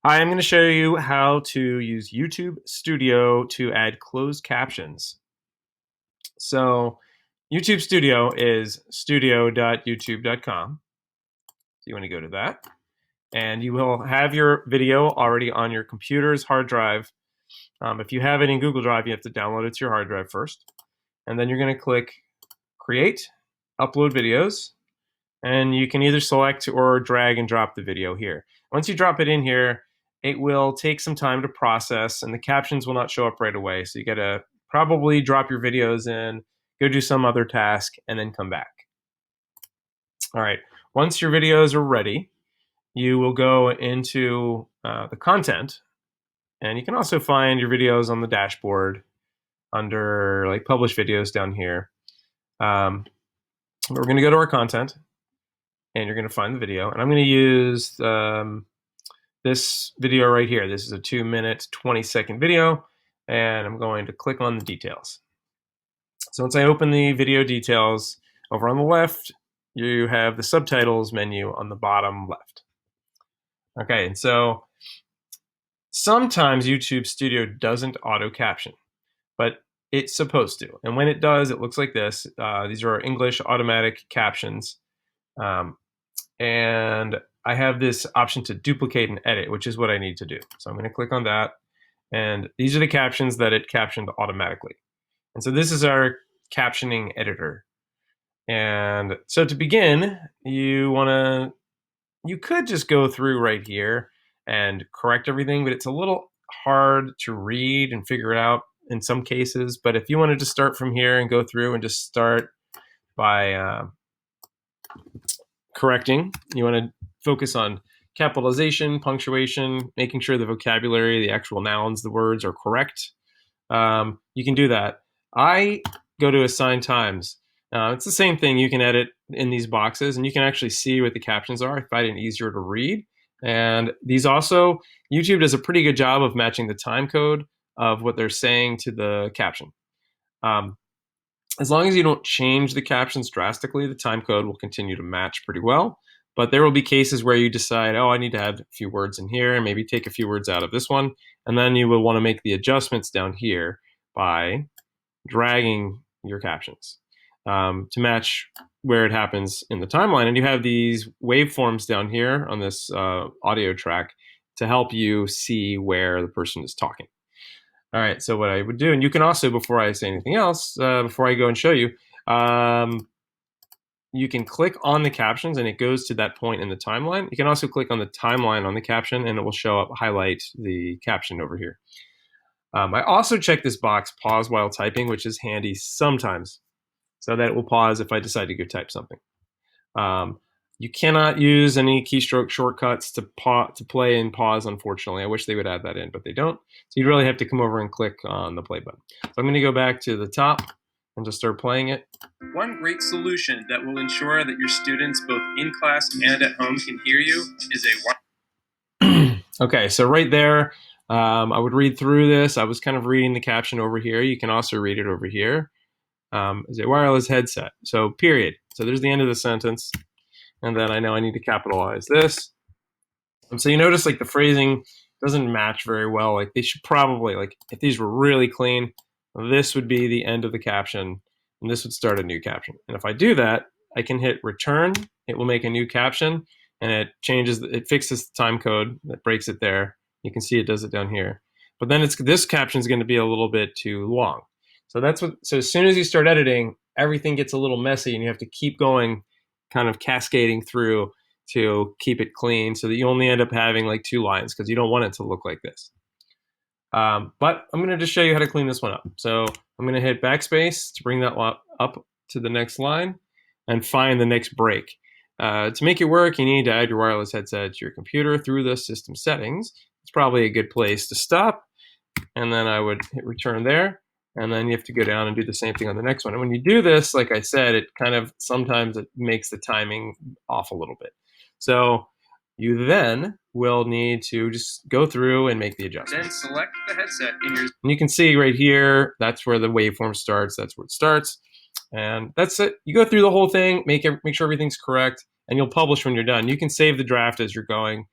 I'm going to show you how to use YouTube Studio to add closed captions. So YouTube Studio is studio.youtube.com. So you want to go to that, and you will have your video already on your computer's hard drive. If you have it in Google Drive, you have to download it to your hard drive first. And then you're going to click Create, Upload Videos, and you can either select or drag and drop the video here. Once you drop it in here, it will take some time to process, and the captions will not show up right away. So you got to probably drop your videos in, go do some other task, and then come back. All right, once your videos are ready, you will go into the content, and you can also find your videos on the dashboard under like published videos down here. We're going to go to our content, and you're going to find the video, and I'm going to use this video right here. This is a 2-minute, 20-second video, and I'm going to click on the details. So once I open the video details, over on the left, you have the subtitles menu on the bottom left. Okay, and so sometimes YouTube Studio doesn't auto caption, but it's supposed to. And when it does, it looks like this. These are our English automatic captions. And I have this option to duplicate and edit, which is what I need to do. So I'm going to click on that. And these are the captions that it captioned automatically. And so this is our Captioning Editor. And so to begin, you could just go through right here and correct everything, but it's a little hard to read and figure it out in some cases. But if you wanted to start from here and go through and just start by correcting, you want to focus on capitalization, punctuation, making sure the vocabulary, the actual nouns, the words are correct. You can do that. I go to assign times. It's the same thing. You can edit in these boxes, and you can actually see what the captions are. I find it easier to read. And these also, YouTube does a pretty good job of matching the time code of what they're saying to the caption. As long as you don't change the captions drastically, the time code will continue to match pretty well. But there will be cases where you decide, oh, I need to add a few words in here and maybe take a few words out of this one. And then you will want to make the adjustments down here by dragging your captions to match where it happens in the timeline. And you have these waveforms down here on this audio track to help you see where the person is talking. All right, so what I would do, and you can also, before I say anything else, before I go and show you, you can click on the captions and it goes to that point in the timeline. You can also click on the timeline on the caption and it will show up, highlight the caption over here. I also check this box, pause while typing, which is handy sometimes, so that it will pause if I decide to go type something. You cannot use any keystroke shortcuts to play and pause, unfortunately. I wish they would add that in, but they don't. So you really have to come over and click on the play button. So I'm going to go back to the top and just start playing it. One great solution that will ensure that your students, both in class and at home, can hear you is a... Okay, so right there, I would read through this. I was kind of reading the caption over here. You can also read it over here. Is a wireless headset. So period. So there's the end of the sentence. And then I know I need to capitalize this. And so you notice like the phrasing doesn't match very well. Like they should probably, like if these were really clean, this would be the end of the caption and this would start a new caption. And if I do that, I can hit return. It will make a new caption and it fixes the time code that breaks it there. You can see it does it down here. But then this caption is going to be a little bit too long. So so as soon as you start editing, everything gets a little messy and you have to keep going, kind of cascading through to keep it clean so that you only end up having like 2 lines because you don't want it to look like this. But I'm going to just show you how to clean this one up. So I'm going to hit backspace to bring that up to the next line and find the next break. To make it work, you need to add your wireless headset to your computer through the system settings. It's probably a good place to stop. And then I would hit return there. And then you have to go down and do the same thing on the next one. And when you do this, like I said, it kind of, sometimes it makes the timing off a little bit. So you then will need to just go through and make the adjustment. Then select the headset in your... And you can see right here, that's where the waveform starts. That's where it starts. And that's it. You go through the whole thing, make sure everything's correct, and you'll publish when you're done. You can save the draft as you're going.